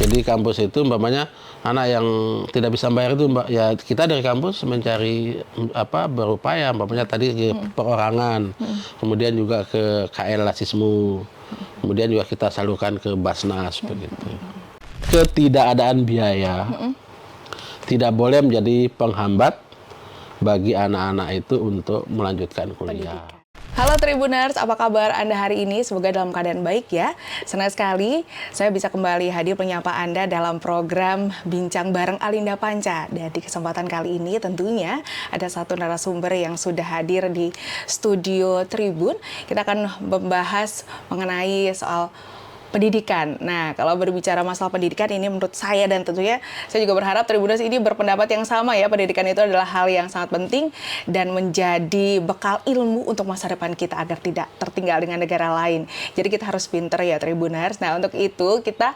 Jadi kampus itu umpamanya anak yang tidak bisa bayar itu Mbak, ya kita dari kampus mencari berupaya umpamanya tadi perorangan, kemudian juga ke KL Lasismu, kemudian juga kita salurkan ke Basnas begitu. Ketidakadaan biaya tidak boleh menjadi penghambat bagi anak-anak itu untuk melanjutkan kuliah. Halo Tribuners, apa kabar Anda hari ini? Semoga dalam keadaan baik ya. Senang sekali saya bisa kembali hadir menyapa Anda dalam program Bincang Bareng Alinda Panca. Dan di kesempatan kali ini tentunya ada satu narasumber yang sudah hadir di studio Tribun. Kita akan membahas mengenai soal pendidikan. Nah, kalau berbicara masalah pendidikan ini menurut saya dan tentunya saya juga berharap Tribuners ini berpendapat yang sama ya. Pendidikan itu adalah hal yang sangat penting dan menjadi bekal ilmu untuk masa depan kita agar tidak tertinggal dengan negara lain. Jadi kita harus pinter ya Tribuners. Nah, untuk itu kita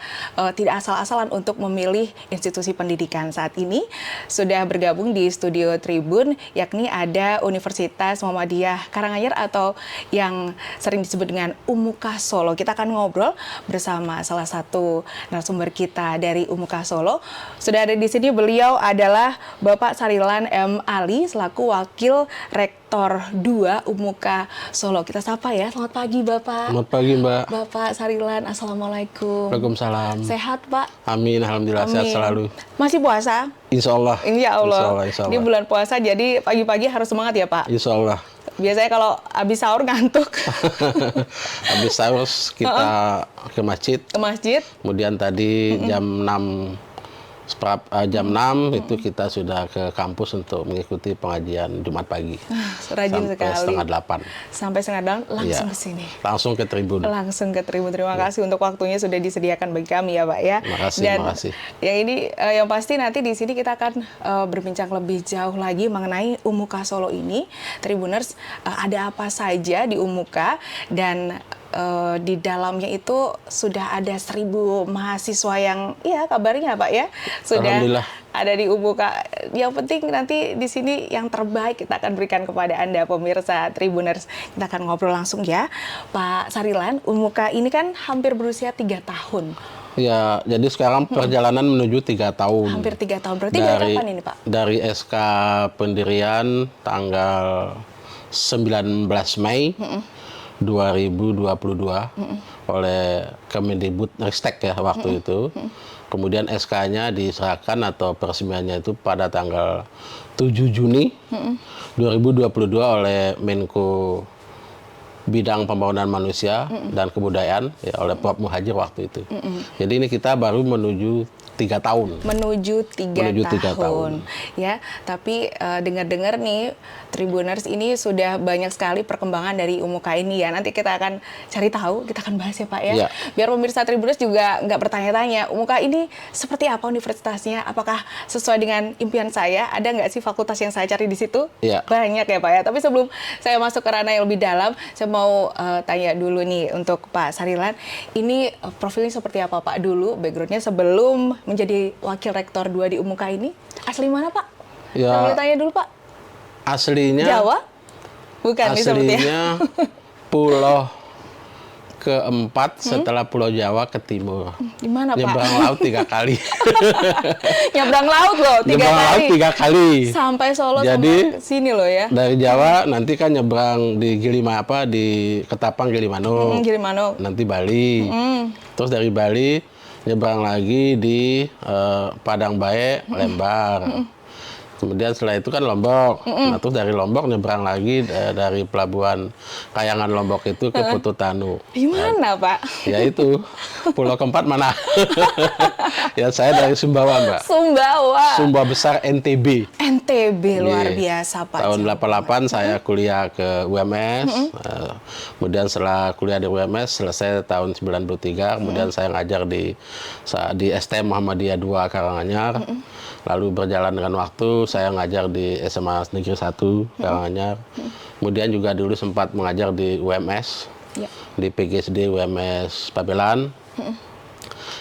tidak asal-asalan untuk memilih institusi pendidikan. Saat ini sudah bergabung di studio Tribun yakni ada Universitas Muhammadiyah Karanganyar atau yang sering disebut dengan UMUKA Solo. Kita akan ngobrol bersama salah satu narasumber kita dari UMUKA Solo. Sudah ada di sini, beliau adalah Bapak Sarilan M. Ali selaku Wakil Rektor 2 UMUKA Solo. Kita sapa ya. Selamat pagi Bapak. Selamat pagi Mbak. Bapak Sarilan, Assalamualaikum. Waalaikumsalam. Sehat Pak? Amin, alhamdulillah. Amin. Sehat selalu. Masih puasa? Insya Allah. Insya Allah. Insya Allah. Ini bulan puasa jadi pagi-pagi harus semangat ya Pak? Insya Allah. Biasanya kalau habis sahur ngantuk. Habis sahur kita ke masjid. Ke masjid. Kemudian tadi jam 6 itu kita sudah ke kampus untuk mengikuti pengajian Jumat pagi. Rajin sekali. Sampai 7:30. Sampai 7:30 langsung Ya, ke sini. langsung ke Tribun. Langsung ke Tribun. Terima kasih untuk waktunya sudah disediakan bagi kami ya Pak ya. Makasih. Yang ini yang pasti nanti di sini kita akan berbincang lebih jauh lagi mengenai UMUKA Solo ini. Tribuners, ada apa saja di UMUKA dan di dalamnya itu sudah ada 1.000 mahasiswa yang ya kabarnya Pak ya sudah ada di UMUKA. Yang penting nanti di sini yang terbaik kita akan berikan kepada Anda pemirsa Tribuners. Kita akan ngobrol langsung ya. Pak Sarilan, UMUKA ini kan hampir berusia 3 tahun. Ya, jadi sekarang perjalanan menuju 3 tahun. Hampir 3 tahun. Berarti dari kapan ini Pak? Dari SK pendirian tanggal 19 Mei 2022 oleh Kemendikbudristek ya waktu itu. Kemudian SK-nya diserahkan atau peresmiannya itu pada tanggal 7 Juni 2022 oleh Menko Bidang Pembangunan Manusia dan Kebudayaan ya, oleh Prof. Muhajir waktu itu. Jadi ini kita baru menuju 3 tahun. Menuju 3 tahun. Ya, tapi dengar-dengar nih Tribuners ini sudah banyak sekali perkembangan dari UMUKA ini ya. Nanti kita akan cari tahu, kita akan bahas ya Pak ya. Biar pemirsa Tribuners juga nggak bertanya-tanya, UMUKA ini seperti apa universitasnya? Apakah sesuai dengan impian saya? Ada nggak sih fakultas yang saya cari di situ? Banyak ya Pak ya. Tapi sebelum saya masuk ke ranah yang lebih dalam, saya mau tanya dulu nih untuk Pak Sarilan. Ini profilnya seperti apa Pak dulu? Backgroundnya sebelum menjadi Wakil Rektor 2 di UMUKA ini? Asli mana Pak? Ya, boleh tanya dulu Pak. Aslinya Jawa? Bukan aslinya Pulau keempat setelah Pulau Jawa ke timur. Di mana Pak? Nyebrang laut 3 kali. Nyebrang laut loh 3 kali. Nyebrang laut 3 kali. Sampai Solo. Jadi, sama sini loh ya. Dari Jawa nanti kan nyebrang di di Ketapang Gilimano. Gilimano. Nanti Bali. Terus dari Bali nyebrang lagi di Padang Bae, Lembar. Kemudian setelah itu kan Lombok. Nah, terus dari Lombok nyebrang lagi dari pelabuhan Kayangan Lombok itu ke Putu Tanu. Di mana, Pak? Ya itu, pulau keempat mana? Ya saya dari Sumbawa, Mbak. Sumbawa. Sumbawa Besar NTB. NTB luar biasa, Pak. Tahun 88 saya kuliah ke UMS. Kemudian setelah kuliah di UMS selesai tahun 93. Kemudian saya ngajar di STM Muhammadiyah 2 Karanganyar. Lalu berjalan dengan waktu saya ngajar di SMA Negeri 1 Karanganyar. Kemudian juga dulu sempat mengajar di UMS, di PGSD UMS Pabelan.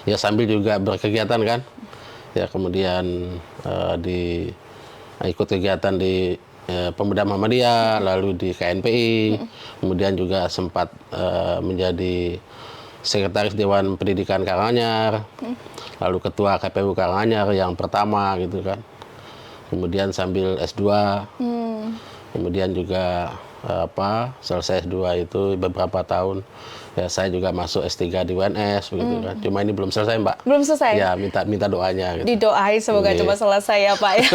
Ya sambil juga berkegiatan kan. Ya kemudian ikut kegiatan di Pemuda Muhammadiyah, lalu di KNPI. Kemudian juga sempat menjadi Sekretaris Dewan Pendidikan Karanganyar, lalu Ketua KPU Karanganyar yang pertama gitu kan. Kemudian sambil S2, kemudian juga selesai S2 itu beberapa tahun. Ya, saya juga masuk S3 di UNS begitu kan. Cuma ini belum selesai, Mbak. Belum selesai? Ya, minta doanya gitu. Didoain semoga Iya. coba selesai ya Pak ya.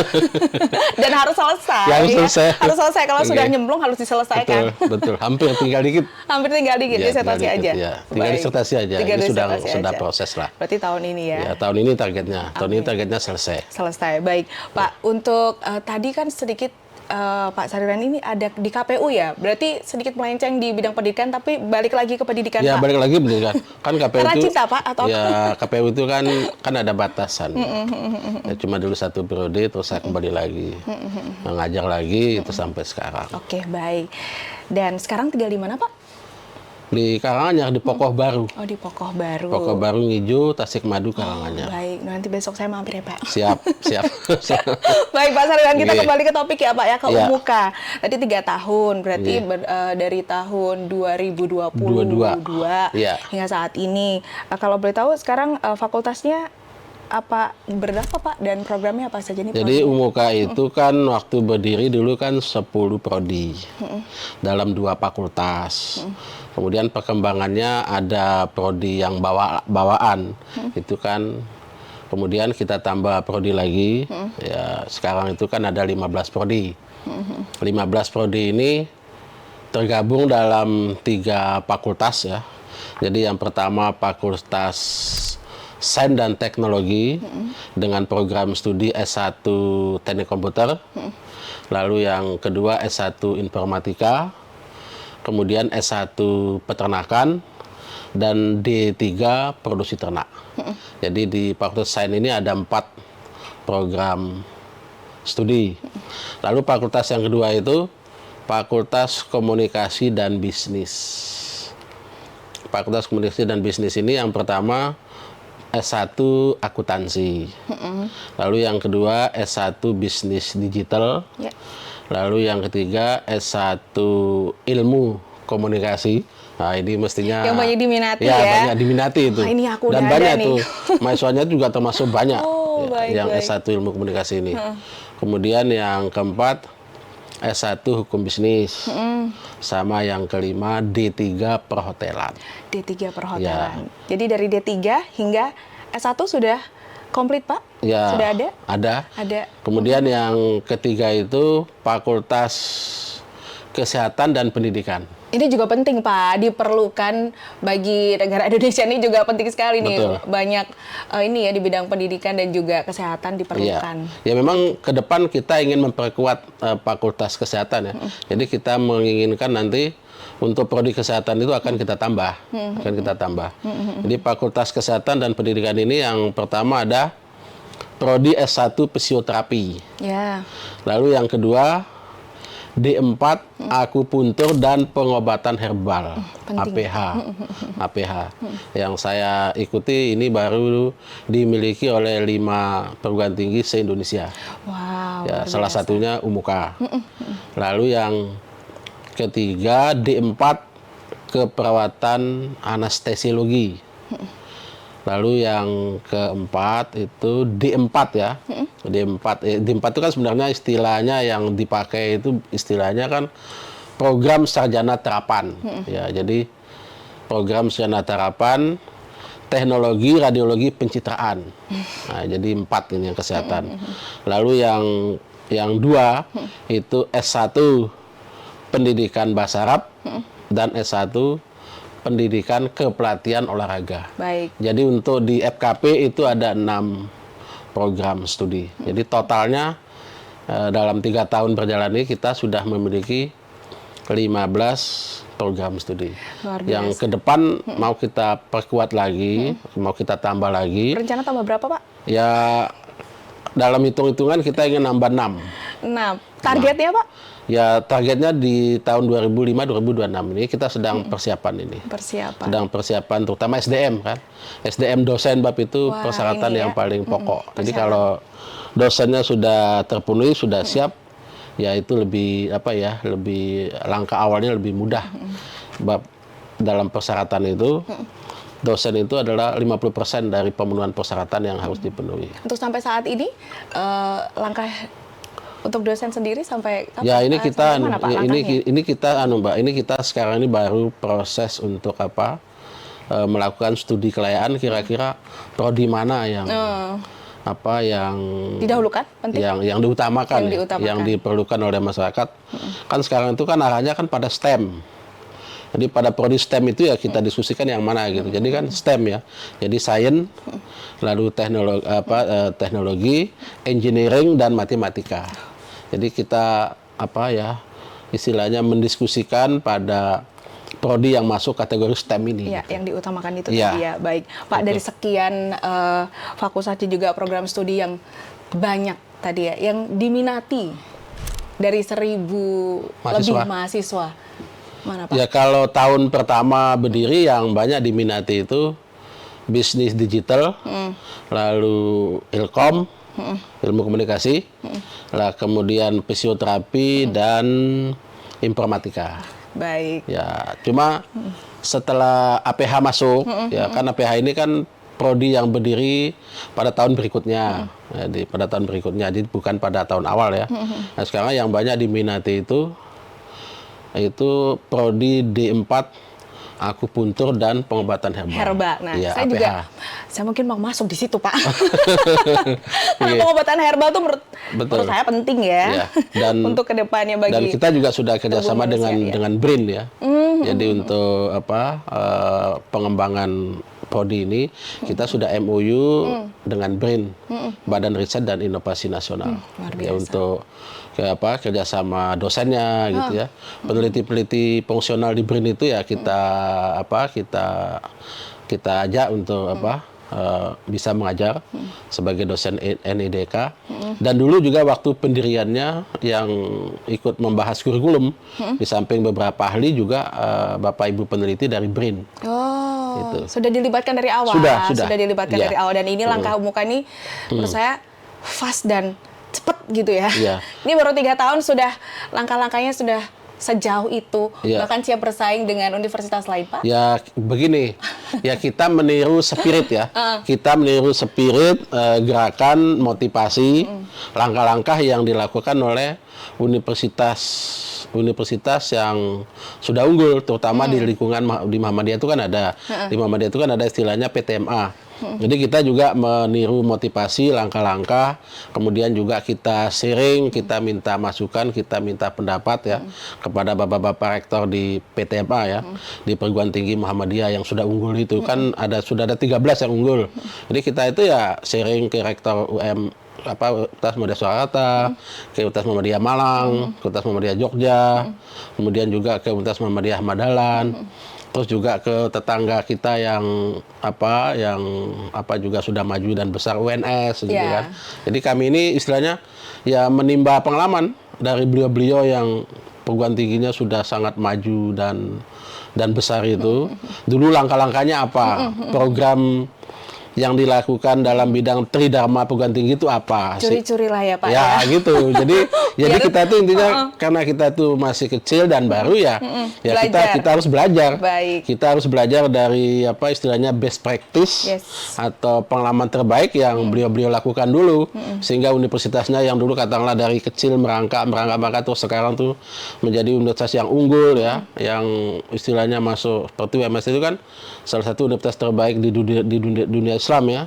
Dan harus selesai. Ya, harus selesai. Harus selesai. Kalau sudah Iya. nyemplung harus diselesaikan. Betul. Hampir tinggal dikit. Hampir tinggal dikit, Ya, disertasi tinggal aja. dikit, ya. Tinggal Baik. disertasi aja. Tinggal Ini disertasi sudah aja. proses lah. Berarti tahun ini ya. Ya, tahun ini targetnya. Tahun ini targetnya selesai. Selesai. Baik, Pak. Untuk tadi kan sedikit Pak Sariran ini ada di KPU ya. Berarti sedikit melenceng di bidang pendidikan tapi balik lagi ke pendidikan, Ya, Pak. balik lagi pendidikan. Kan KPU Karena itu cinta, Pak, atau ya KPU itu kan ada batasan. Ya, cuma dulu 1 periode terus saya kembali lagi. Mengajar lagi itu sampai sekarang. Oke, baik. Dan sekarang tinggal di mana, Pak? Di Karanganyar, di Pokoh Baru. Oh, di Pokoh Baru. Pokoh Baru Ngijo, Tasikmadu, Karanganyar. Baik, nanti besok saya mampir ya, Pak. Siap. Baik, Pak Sariwan, kita Iya. kembali ke topik ya, Pak ya, ke Iya. UMUKA. Tadi 3 tahun, berarti Iya. dari tahun 2022 Iya. hingga saat ini. Kalau boleh tahu sekarang fakultasnya apa berapa, Pak, dan programnya apa saja nih? Jadi UMUKA itu kan waktu berdiri dulu kan 10 prodi dalam 2 fakultas. Kemudian perkembangannya ada prodi yang bawaan, itu kan. Kemudian kita tambah prodi lagi. Ya, sekarang itu kan ada 15 prodi. 15 prodi ini tergabung dalam 3 fakultas ya. Jadi yang pertama Fakultas Sains dan Teknologi dengan program studi S1 Teknik Komputer. Lalu yang kedua S1 Informatika, kemudian S1 Peternakan, dan D3 Produksi Ternak. Jadi di Fakultas Sains ini ada 4 program studi. Lalu fakultas yang kedua itu Fakultas Komunikasi dan Bisnis. Fakultas Komunikasi dan Bisnis ini yang pertama S1 Akuntansi. Lalu yang kedua S1 Bisnis Digital. Ya. Lalu yang ketiga S1 Ilmu Komunikasi. Nah, ini mestinya Yang banyak diminati ya. ya. Banyak diminati itu. Wah, ini aku Dan udah ada banyak nih. tuh. Mahasiswanya juga termasuk banyak. Oh, baik, yang baik. S1 Ilmu Komunikasi ini. Kemudian yang keempat S1 Hukum Bisnis. Sama yang kelima D3 Perhotelan. D3 Perhotelan. Jadi dari D3 hingga S1 sudah komplit, Pak? Ya, Sudah ada? Ada. Kemudian yang ketiga itu Fakultas Kesehatan dan Pendidikan. Ini juga penting, Pak. Diperlukan bagi negara Indonesia ini juga penting sekali nih. Betul. Banyak ini ya di bidang pendidikan dan juga kesehatan diperlukan. Ya, memang ke depan kita ingin memperkuat Fakultas Kesehatan ya. Jadi kita menginginkan nanti untuk prodi kesehatan itu akan kita tambah. Jadi Fakultas Kesehatan dan Pendidikan ini yang pertama ada prodi S1 Fisioterapi. Ya. Lalu yang kedua D4 Akupuntur dan Pengobatan Herbal. Penting. APH. Yang saya ikuti ini baru dimiliki oleh 5 perguruan tinggi se-Indonesia. Wow. Ya, luar salah biasa. satunya UMUKA. Lalu yang ketiga D4 Keperawatan Anestesiologi. Lalu yang keempat itu D4 ya. D4 itu kan sebenarnya istilahnya yang dipakai itu istilahnya kan program sarjana terapan. Ya, jadi program sarjana terapan teknologi radiologi pencitraan. Nah, jadi 4 ini yang kesehatan. Lalu yang 2 itu S1 Pendidikan Bahasa Arab dan S1 Pendidikan Kepelatihan Olahraga. Baik. Jadi untuk di FKP itu ada 6 program studi. Jadi totalnya dalam 3 tahun berjalan ini kita sudah memiliki 15 program studi. Luar biasa. Yang ke depan mau kita perkuat lagi, mau kita tambah lagi. Rencana tambah berapa, Pak? Ya dalam hitung-hitungan kita ingin nambah 6. Nah, targetnya, Pak? Ya targetnya di tahun 2005-2026 ini kita sedang persiapan ini. Persiapan. Sedang persiapan terutama SDM kan. SDM dosen bab itu Wah, persyaratan ini yang ya. paling pokok. Jadi persyaratan. kalau dosennya sudah terpenuhi, sudah siap, ya itu lebih lebih langkah awalnya lebih mudah. Bab dalam persyaratan itu. dosen itu adalah 50% dari pemenuhan persyaratan yang harus dipenuhi. Untuk sampai saat ini, langkah untuk dosen sendiri sampai kapan? Ya ini kita, sampai mana, Pak, ini kita, Mbak, ini kita sekarang ini baru proses untuk melakukan studi kelayaan kira-kira prodi mana yang yang didahulukan, penting? yang diutamakan, yang diperlukan oleh masyarakat. Kan sekarang itu kan arahnya kan pada STEM. Jadi pada prodi STEM itu ya kita diskusikan yang mana gitu. Jadi kan STEM ya. Jadi sains, lalu teknologi, engineering dan matematika. Jadi kita istilahnya mendiskusikan pada prodi yang masuk kategori STEM ini. Ya, gitu. Yang diutamakan itu tadi ya. Baik, Pak, dari sekian fakultas dan juga program studi yang banyak tadi ya, yang diminati dari 1.000 lebih mahasiswa. Mana, Pak? Ya kalau tahun pertama berdiri yang banyak diminati itu bisnis digital, lalu ilkom, ilmu komunikasi, lah kemudian fisioterapi dan informatika. Baik. Ya, cuma setelah APH masuk, ya kan APH ini kan prodi yang berdiri pada tahun berikutnya, jadi pada tahun berikutnya, jadi bukan pada tahun awal ya. Nah sekarang yang banyak diminati itu prodi D4 akupuntur dan pengobatan herbal. Nah, ya, saya mungkin mau masuk di situ, Pak. Karena pengobatan herbal tuh menurut saya penting ya. Dan untuk kedepannya bagi. Dan kita juga sudah kerjasama dengan BRIN ya. Jadi untuk pengembangan prodi ini kita sudah MOU dengan BRIN, Badan Riset dan Inovasi Nasional. Ya untuk kerjasama dosennya gitu ya. Peneliti-peneliti fungsional di BRIN itu ya kita ajak untuk bisa mengajar sebagai dosen NIDK. Dan dulu juga waktu pendiriannya yang ikut membahas kurikulum di samping beberapa ahli juga Bapak Ibu peneliti dari BRIN. Gitu. Sudah dilibatkan dari awal. Sudah dilibatkan dari awal, dan ini langkah Muka ini menurut saya fast dan cepat gitu ya. Ini baru 3 tahun sudah langkah-langkahnya sudah sejauh itu, bahkan siap bersaing dengan universitas lain, Pak? Ya begini, ya kita meniru spirit ya. Kita meniru spirit, gerakan, motivasi, langkah-langkah yang dilakukan oleh universitas yang sudah unggul, terutama di lingkungan di Muhammadiyah itu kan ada. Di Muhammadiyah itu kan ada istilahnya PTMA. Jadi kita juga meniru motivasi, langkah-langkah, kemudian juga kita sharing, kita minta masukan, kita minta pendapat ya kepada bapak-bapak rektor di PTMA ya, di Perguruan Tinggi Muhammadiyah yang sudah unggul itu kan sudah ada 13 yang unggul. Jadi kita itu ya sharing ke rektor Universitas Muhammadiyah Surakarta, ke Universitas Muhammadiyah Malang, ke Universitas Muhammadiyah Jogja, kemudian juga ke Universitas Muhammadiyah Madalan. Terus juga ke tetangga kita yang juga sudah maju dan besar, UNS gitu kan. Jadi kami ini istilahnya ya menimba pengalaman dari beliau-beliau yang perguruan tingginya sudah sangat maju dan besar itu. Dulu langkah-langkahnya apa? Program yang dilakukan dalam bidang tridharma perguruan tinggi itu apa? Curi-curi lah ya, Pak. Ya gitu. Jadi kita itu intinya karena kita itu masih kecil dan baru ya kita harus belajar. Baik. Kita harus belajar dari istilahnya best practice atau pengalaman terbaik yang beliau-beliau lakukan dulu, sehingga universitasnya yang dulu katakanlah dari kecil merangkak terus sekarang tuh menjadi universitas yang unggul ya, yang istilahnya masuk seperti UMS itu kan salah satu universitas terbaik di dunia Islam ya.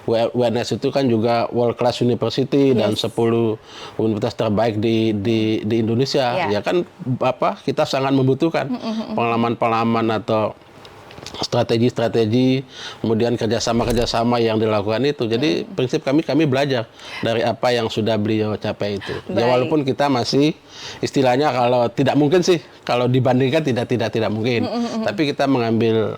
UNS itu kan juga World Class University dan 10 universitas terbaik di Indonesia. Ya kan kita sangat membutuhkan pengalaman-pengalaman atau strategi-strategi, kemudian kerjasama yang dilakukan itu. Jadi prinsip kami belajar dari apa yang sudah beliau capai itu. Ya walaupun kita masih istilahnya kalau tidak mungkin sih, kalau dibandingkan tidak mungkin. Tapi kita mengambil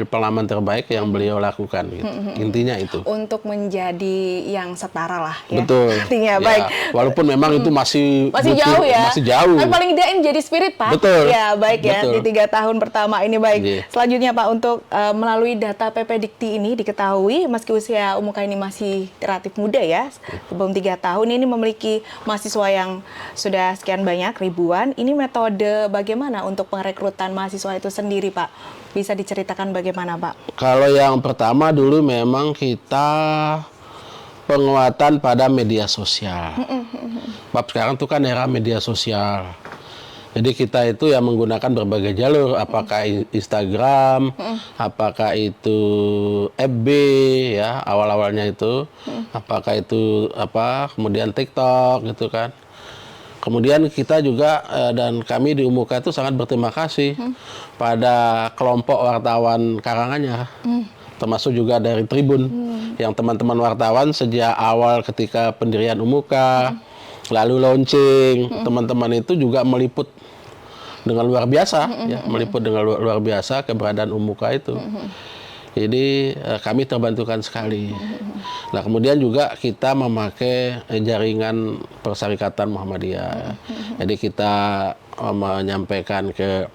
pengalaman terbaik yang beliau lakukan gitu. Intinya itu. Untuk menjadi yang setara lah ya. Betul. Artinya ya, baik. Walaupun memang itu masih jauh ya. Masih jauh. Tapi paling tidak ini jadi spirit, Pak. Betul. Ya, baik ya. Betul. Di 3 tahun pertama ini baik. Selanjutnya Pak, untuk melalui data PPDikti ini diketahui meski usia Muka ini masih relatif muda ya. Belum 3 tahun ini memiliki mahasiswa yang sudah sekian banyak, ribuan. Ini metode bagaimana untuk pengrekrutan mahasiswa itu sendiri, Pak? Bisa diceritakan bagaimana, Pak? Kalau yang pertama dulu memang kita penguatan pada media sosial. Bab sekarang tuh kan era media sosial. Jadi kita itu yang menggunakan berbagai jalur, apakah Instagram, apakah itu FB ya awal-awalnya itu, apakah itu kemudian TikTok gitu kan. Kemudian kita juga dan kami di UMUKA itu sangat berterima kasih pada kelompok wartawan Karanganyar, termasuk juga dari Tribun, yang teman-teman wartawan sejak awal ketika pendirian UMUKA, lalu launching, teman-teman itu juga meliput dengan luar biasa, ya, meliput dengan luar biasa keberadaan UMUKA itu. Jadi kami terbantukan sekali. Nah kemudian juga kita memakai jaringan Perserikatan Muhammadiyah. Jadi kita menyampaikan ke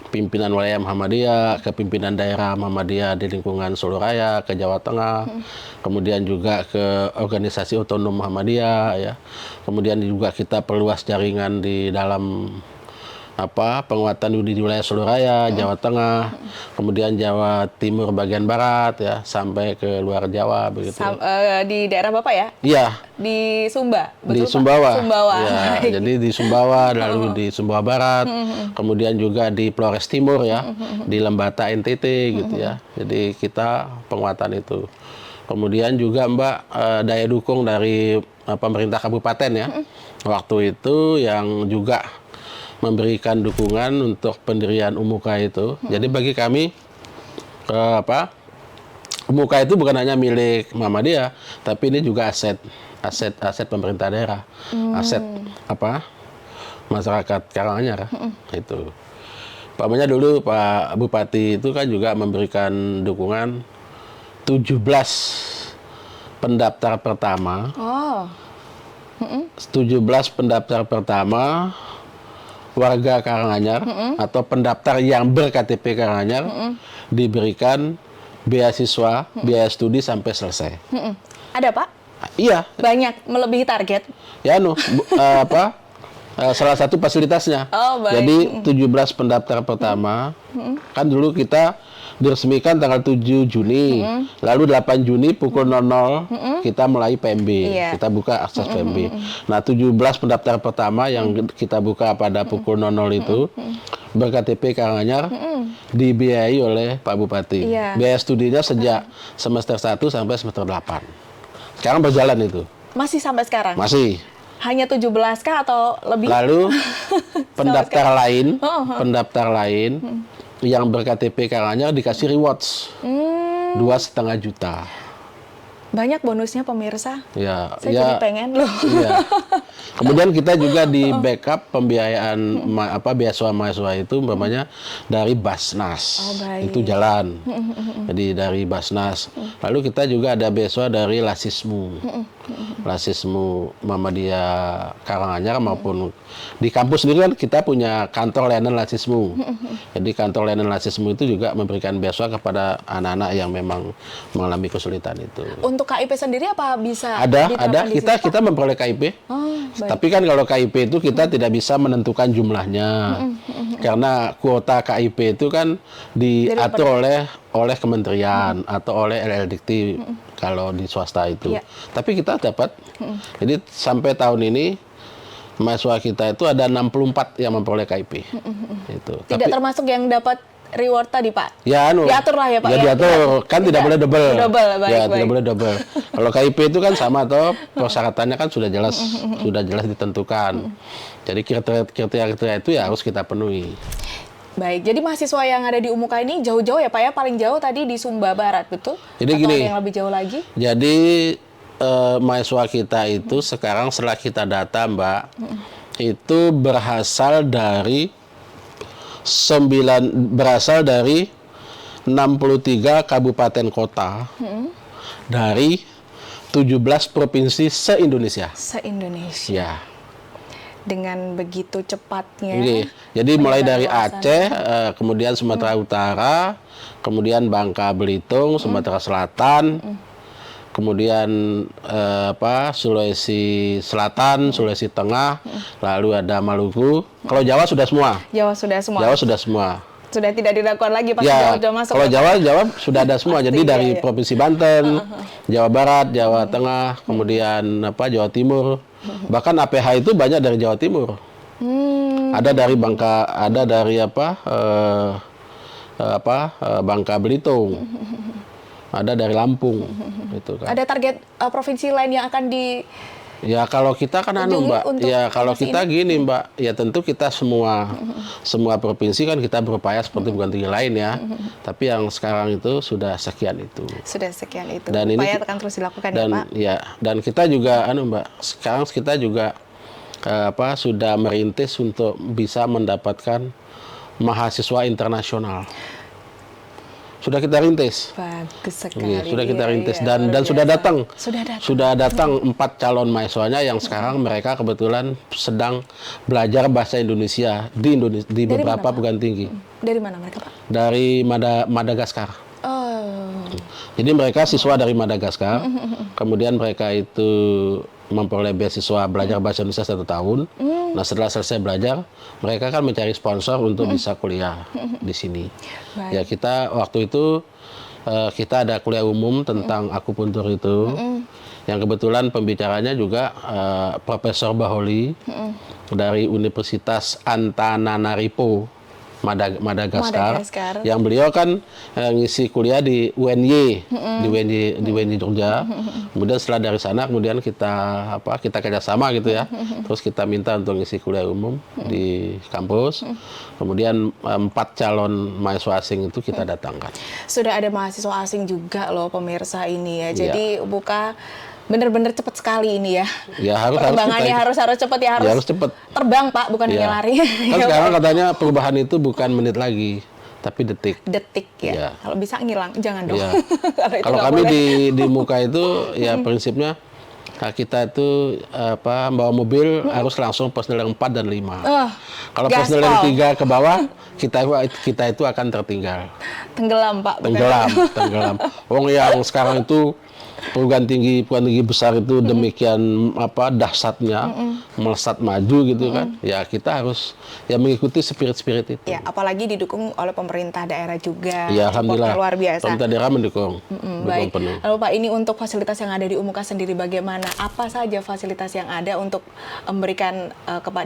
pimpinan wilayah Muhammadiyah, ke pimpinan daerah Muhammadiyah di lingkungan Solo Raya, ke Jawa Tengah, kemudian juga ke organisasi otonom Muhammadiyah, ya. Kemudian juga kita perluas jaringan di dalam penguatan di wilayah Solo Raya, Jawa Tengah, kemudian Jawa Timur bagian barat ya, sampai ke luar Jawa begitu. Di daerah Bapak ya? Iya. Di Sumba. Betul, di Sumbawa. Ya, jadi di Sumbawa, lalu di Sumbawa Barat, kemudian juga di Flores Timur ya, di Lembata NTT gitu ya. Jadi kita penguatan itu. Kemudian juga Mbak daya dukung dari pemerintah kabupaten ya. Waktu itu yang juga memberikan dukungan untuk pendirian UMUKA itu. Jadi bagi kami UMUKA itu bukan hanya milik Muhammadiyah, tapi ini juga aset pemerintah daerah, aset masyarakat Karanganyar itu. Umpamanya dulu Pak Bupati itu kan juga memberikan dukungan 17 pendaftar pertama. 17 pendaftar pertama warga Karanganyar atau pendaftar yang ber-KTP Karanganyar diberikan beasiswa, biaya studi sampai selesai. Ada Pak? Iya. Banyak, melebihi target? Ya salah satu fasilitasnya. Oh, baik. Jadi 17 pendaftar pertama, kan dulu kita diresmikan tanggal 7 Juni, lalu 8 Juni pukul 00 kita mulai PMB, kita buka akses PMB. Nah 17 pendaftar pertama yang kita buka pada pukul 00 itu ber-KTP Karanganyar dibiayai oleh Pak Bupati. Biaya studinya sejak semester 1 sampai semester 8. Sekarang berjalan itu. Masih sampai sekarang? Masih. Hanya 17 kah atau lebih? Lalu pendaftar lain yang ber-KTP Karanganyar dikasih rewards 2,5 juta. Banyak bonusnya pemirsa. Ya, saya jadi pengen loh. Iya. Kemudian kita juga di backup pembiayaan beasiswa mahasiswa itu umpamanya dari Basnas. Itu jalan. Jadi dari Basnas. Lalu kita juga ada beasiswa dari Lasismu. Lasismu Muhammadiyah Karanganyar maupun di kampus sendiri kan kita punya kantor layanan Lasismu. Jadi kantor layanan Lasismu itu juga memberikan beasiswa kepada anak-anak yang memang mengalami kesulitan itu. Untuk KIP sendiri apa bisa? Ada. Kita memperoleh KIP. Tapi kan kalau KIP itu kita tidak bisa menentukan jumlahnya. Karena kuota KIP itu kan diatur oleh kementerian atau oleh LLDikti kalau di swasta itu. Tapi kita dapat. Jadi sampai tahun ini mahasiswa kita itu ada 64 yang memperoleh KIP. Itu. Tidak termasuk yang dapat reward tadi Pak? Ya, diatur lah ya Pak? Ya diatur, kan tidak boleh double. Baik. Tidak boleh double. Kalau KIP itu kan sama toh, persyaratannya kan sudah jelas ditentukan. Jadi kriteria itu ya harus kita penuhi. Baik, jadi mahasiswa yang ada di UMUKA ini jauh-jauh ya Pak ya? Paling jauh tadi di Sumba Barat, betul? Jadi atau gini, ada yang lebih jauh lagi? Jadi mahasiswa kita itu sekarang setelah kita data Mbak, itu berasal dari 63 kabupaten kota dari 17 provinsi se-Indonesia. Se-Indonesia. Ya. Dengan begitu cepatnya. Jadi mulai dari Aceh, kemudian Sumatera Utara, kemudian Bangka Belitung, Sumatera Selatan, kemudian Sulawesi Selatan, Sulawesi Tengah, lalu ada Maluku. Kalau Jawa sudah semua. Jawa sudah semua. Jawa sudah semua. Sudah tidak diragukan lagi pas Ya, Jawa masuk. kalau Jawa sudah ada semua. Pasti, Jadi dari iya. Provinsi Banten, Jawa Barat, Jawa Tengah, kemudian Jawa Timur. Bahkan APH itu banyak dari Jawa Timur. Ada dari Bangka, ada dari Bangka Belitung. Ada dari Lampung, gitu kan. Ada target provinsi lain yang akan di Ya kalau kita kan Mbak, untuk ya kalau promosi kita gini Mbak, ya tentu kita semua provinsi kan kita berupaya seperti perguruan tinggi lain ya. Tapi yang sekarang itu sudah sekian itu. Sudah sekian itu. Dan upaya ini akan terus dilakukan dan ya Pak. ya dan kita juga Mbak, sekarang kita juga sudah merintis untuk bisa mendapatkan mahasiswa internasional. Sudah kita rintis. Bagus sekali. Sudah kita Iya, rintis iya, dan luar sudah biasa. datang. Sudah datang. 4 calon mahasiswanya yang sekarang mereka kebetulan sedang belajar bahasa Indonesia di Dari beberapa mana, Pak? perguruan tinggi. Dari mana mereka Pak? Dari Madagaskar. Oh. Jadi mereka siswa dari Madagaskar. Kemudian mereka itu memperoleh beasiswa belajar bahasa Indonesia 1 tahun. Nah setelah selesai belajar, mereka kan mencari sponsor untuk bisa kuliah di sini. Baik. Ya kita waktu itu kita ada kuliah umum tentang akupuntur itu, yang kebetulan pembicaranya juga Profesor Baholi dari Universitas Antananarivo Madagaskar, yang beliau kan ngisi kuliah di UNY, di UNY Jogja. Kemudian setelah dari sana, kemudian kita kerjasama gitu ya. Terus kita minta untuk ngisi kuliah umum di kampus. Kemudian 4 calon mahasiswa asing itu kita datangkan. Sudah ada mahasiswa asing juga loh pemirsa ini ya. Iya. Jadi buka benar-benar cepat sekali ini ya. Ya Perkembangannya harus cepat ya, harus cepat. Terbang Pak, bukan hanya Ya. lari. Kan sekarang katanya perubahan itu bukan menit lagi, tapi detik. Detik ya. Iya. Kalau bisa ngilang, jangan dong. Iya. Itu Kalau nggak kami boleh. di muka itu ya prinsipnya kita itu bawa mobil harus langsung personil yang 4 dan 5. Kalau personil yang 3 ke bawah kita itu akan tertinggal. Tenggelam Pak. bukan? Tenggelam. Wong yang sekarang itu perguruan tinggi besar itu demikian dahsyatnya melesat maju gitu kan. Ya kita harus mengikuti spirit itu. Ya, apalagi didukung oleh pemerintah daerah juga. Ya alhamdulillah. Supportnya luar biasa. Pemerintah daerah mendukung. Baik. Penuh. Lalu Pak, ini untuk fasilitas yang ada di Umuka sendiri bagaimana? Apa saja fasilitas yang ada untuk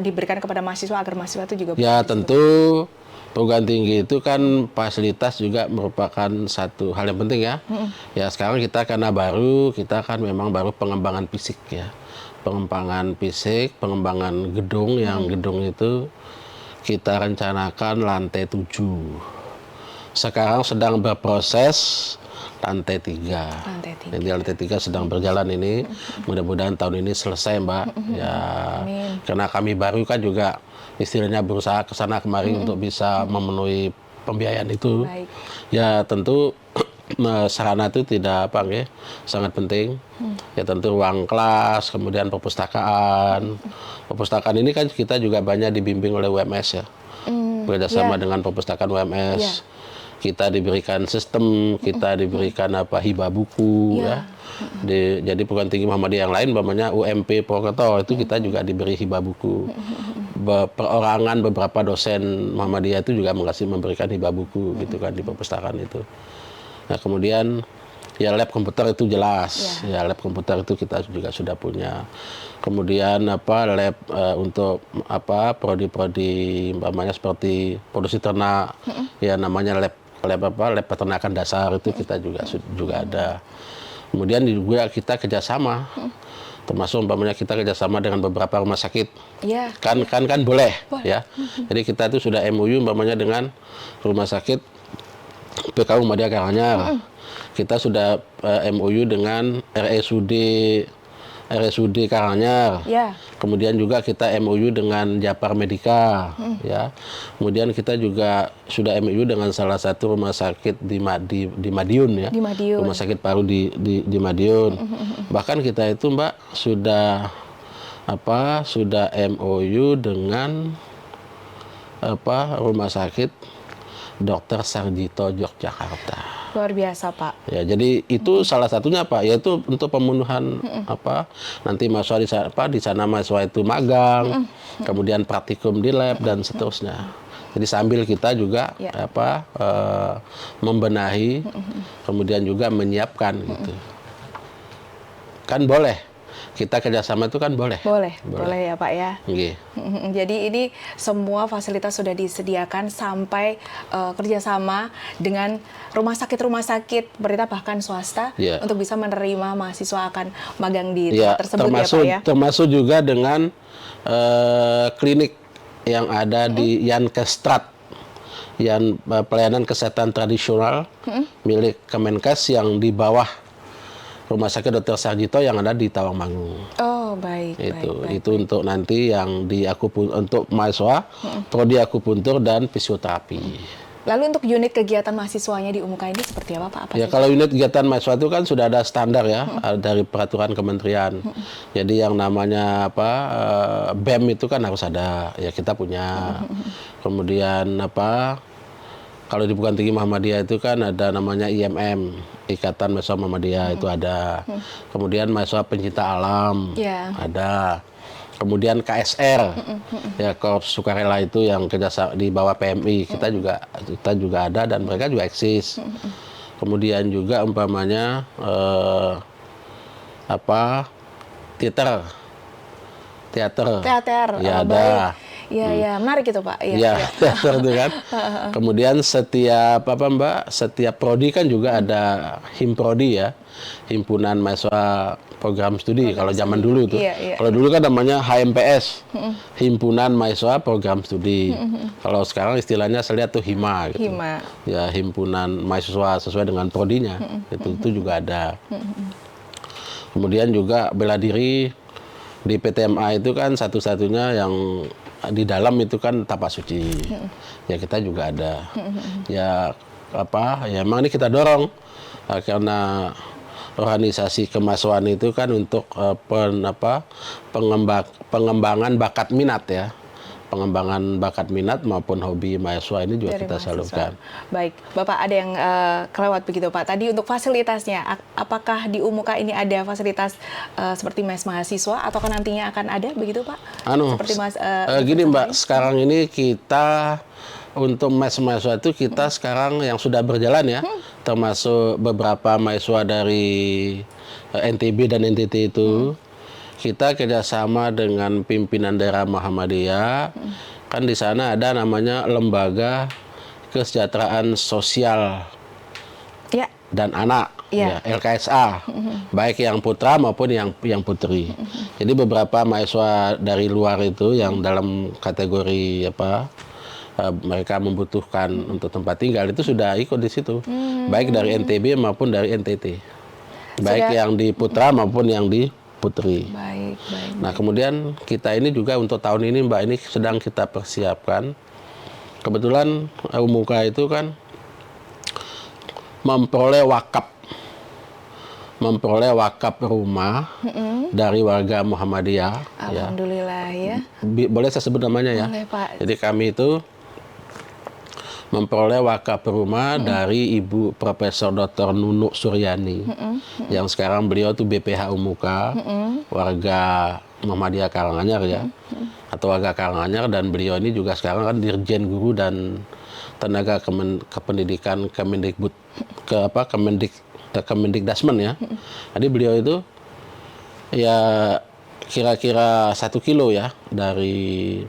diberikan kepada mahasiswa agar mahasiswa itu juga Ya bisa tentu perguruan tinggi itu kan fasilitas juga merupakan satu hal yang penting ya. Ya sekarang kita karena kita kan memang baru pengembangan fisik ya. Pengembangan fisik, pengembangan gedung, yang gedung itu kita rencanakan lantai 7. Sekarang sedang berproses lantai 3. Jadi lantai 3 sedang berjalan ini. Mudah-mudahan tahun ini selesai Mbak. Ya, karena kami baru kan juga istilahnya berusaha ke sana kemari untuk bisa memenuhi pembiayaan itu. Baik. Ya tentu sarana itu sangat penting. Ya tentu ruang kelas, kemudian perpustakaan. Perpustakaan ini kan kita juga banyak dibimbing oleh UMS ya. Bekerjasama dengan perpustakaan UMS. Kita diberikan sistem, kita diberikan hibah buku ya. Jadi perguruan tinggi Muhammadiyah yang lain umpamanya UMP Purwokerto itu kita juga diberi hibah buku. Perorangan beberapa dosen Muhammadiyah itu juga memberikan hibah buku gitu kan di perpustakaan itu. Nah, kemudian ya lab komputer itu jelas. Ya lab komputer itu kita juga sudah punya. Kemudian lab untuk prodi-prodi umpamanya seperti produksi ternak, ya namanya lab peternakan dasar itu kita juga ada. Kemudian juga kita kerjasama, termasuk umpamanya kita kerjasama dengan beberapa rumah sakit. Iya. Kan boleh ya. Jadi kita itu sudah MOU umpamanya dengan rumah sakit PKU Muhammadiyah Karanganyar. Kita sudah MOU dengan RSUD Karanganyar. Ya. Kemudian juga kita MOU dengan Japar Medika, ya. Kemudian kita juga sudah MOU dengan salah satu rumah sakit di Madiun ya. Di Madiun. Rumah sakit paru di Madiun. Bahkan kita itu Mbak sudah MOU dengan rumah sakit Dr. Sarjito Yogyakarta. Luar biasa Pak. Ya, jadi itu salah satunya Pak, yaitu untuk pemenuhan nanti mahasiswa di sana mahasiswa itu magang, kemudian praktikum di lab dan seterusnya. Jadi sambil kita juga membenahi, kemudian juga menyiapkan gitu. Kan boleh. Kita kerjasama itu kan boleh. Boleh ya Pak ya. Okay. Jadi ini semua fasilitas sudah disediakan sampai kerjasama dengan rumah sakit pemerintah bahkan swasta untuk bisa menerima mahasiswa akan magang di tempat tersebut termasuk, ya Pak ya. Termasuk juga dengan klinik yang ada di Yankestrat, yang pelayanan kesehatan tradisional milik Kemenkes yang di bawah Rumah Sakit Dr. Sarjito yang ada di Tawangmangu. Oh, baik. Itu untuk nanti yang di untuk mahasiswa, prodi akupuntur dan fisioterapi. Lalu untuk unit kegiatan mahasiswanya di UMUKA ini seperti apa Pak? Kalau unit kegiatan mahasiswa itu kan sudah ada standar ya dari peraturan kementerian. Jadi yang namanya BEM itu kan harus ada, ya kita punya. Kemudian kalau di Perguruan Tinggi Muhammadiyah itu kan ada namanya IMM, Ikatan Mahasiswa Muhammadiyah itu ada. Kemudian mahasiswa pencinta alam ada. Kemudian KSR, ya Korps Sukarela itu yang kerja di bawah PMI, kita juga ada dan mereka juga eksis. Kemudian juga umpamanya teater, ya ada. Iya, menarik itu Pak. Iya, teater itu kan. Kemudian setiap setiap prodi kan juga ada himprodi ya, himpunan mahasiswa program studi. Kalau zaman dulu itu, kalau dulu kan namanya HMPS, himpunan mahasiswa program studi. Kalau sekarang istilahnya saya lihat tuh HIMA gitu. Ya, himpunan mahasiswa sesuai dengan prodinya. Itu juga ada. Kemudian juga bela diri di PTMA itu kan satu-satunya yang di dalam itu kan tapak suci. Ya kita juga ada. Ya emang ini kita dorong karena organisasi kemahasiswaan itu kan untuk pengembangan bakat minat ya. Pengembangan bakat minat maupun hobi mahasiswa ini juga kita salurkan. Baik, Bapak ada yang kelewat begitu Pak. Tadi untuk fasilitasnya, apakah di UMUKA ini ada fasilitas seperti mes mahasiswa ataukah nantinya akan ada begitu Pak? Seperti gini Mbak, sekarang ini kita untuk mes mahasiswa itu kita sekarang yang sudah berjalan ya, termasuk beberapa mahasiswa dari NTB dan NTT itu. Kita kerjasama dengan pimpinan daerah Muhammadiyah, kan di sana ada namanya Lembaga Kesejahteraan Sosial dan Anak, LKSA, baik yang putra maupun yang putri. Jadi beberapa mahasiswa dari luar itu yang dalam kategori mereka membutuhkan untuk tempat tinggal itu sudah ikut di situ, baik dari NTB maupun dari NTT, baik yang di putra maupun yang di putri. Baik. Nah, kemudian kita ini juga untuk tahun ini Mbak, ini sedang kita persiapkan. Kebetulan UMUKA itu kan memperoleh wakaf rumah dari warga Muhammadiyah. Alhamdulillah ya. Boleh saya sebut namanya ya? Boleh Pak. Jadi kami itu memperoleh wakaf rumah dari Ibu Profesor Dr. Nunuk Suryani, yang sekarang beliau tuh BPH UMUKA, warga Muhammadiyah Karanganyar ya, atau warga Karanganyar, dan beliau ini juga sekarang kan Dirjen Guru dan Tenaga Kependidikan Kemendikbud, Kemendikdasmen ya. Jadi beliau itu ya kira-kira 1 kilo ya dari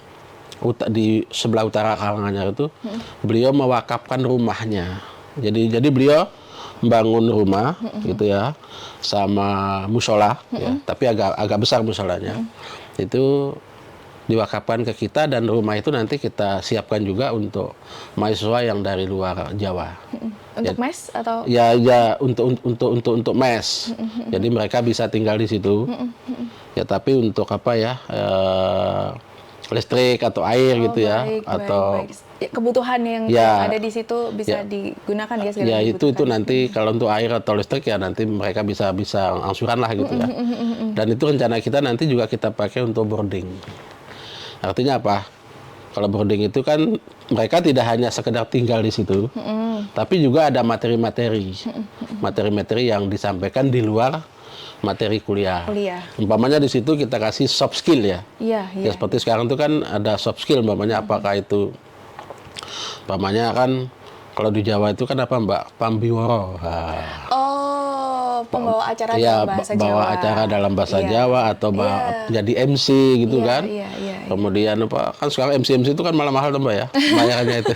di sebelah utara Karanganyar itu, beliau mewakafkan rumahnya. Jadi beliau membangun rumah gitu ya, sama musola ya, tapi agak besar musolanya. Itu diwakafkan ke kita, dan rumah itu nanti kita siapkan juga untuk mahasiswa yang dari luar Jawa. Untuk mes atau? Ya untuk mes. Jadi mereka bisa tinggal di situ. Ya tapi untuk listrik atau air gitu ya, atau kebutuhan yang ada di situ bisa digunakan ya. Ya itu nanti kalau untuk air atau listrik ya nanti mereka bisa angsuran lah gitu ya. Dan itu rencana kita nanti juga kita pakai untuk boarding. Artinya apa? Kalau boarding itu kan mereka tidak hanya sekedar tinggal di situ, tapi juga ada materi-materi yang disampaikan di luar materi kuliah. Umpamanya di situ kita kasih soft skill ya. Ya seperti sekarang itu kan ada soft skill, umpamanya apakah itu Umpamanya kan kalau di Jawa itu kan apa Mbak? Pambiworo. Nah, Oh, pembawa acara ya, dalam bahasa bawa Jawa. acara dalam bahasa Iya. Jawa atau Iya. jadi MC gitu Iya, kan. iya, iya, iya. Kemudian apa? Kan sekarang MC itu kan malah mahal tuh Mbak ya, bayarannya itu.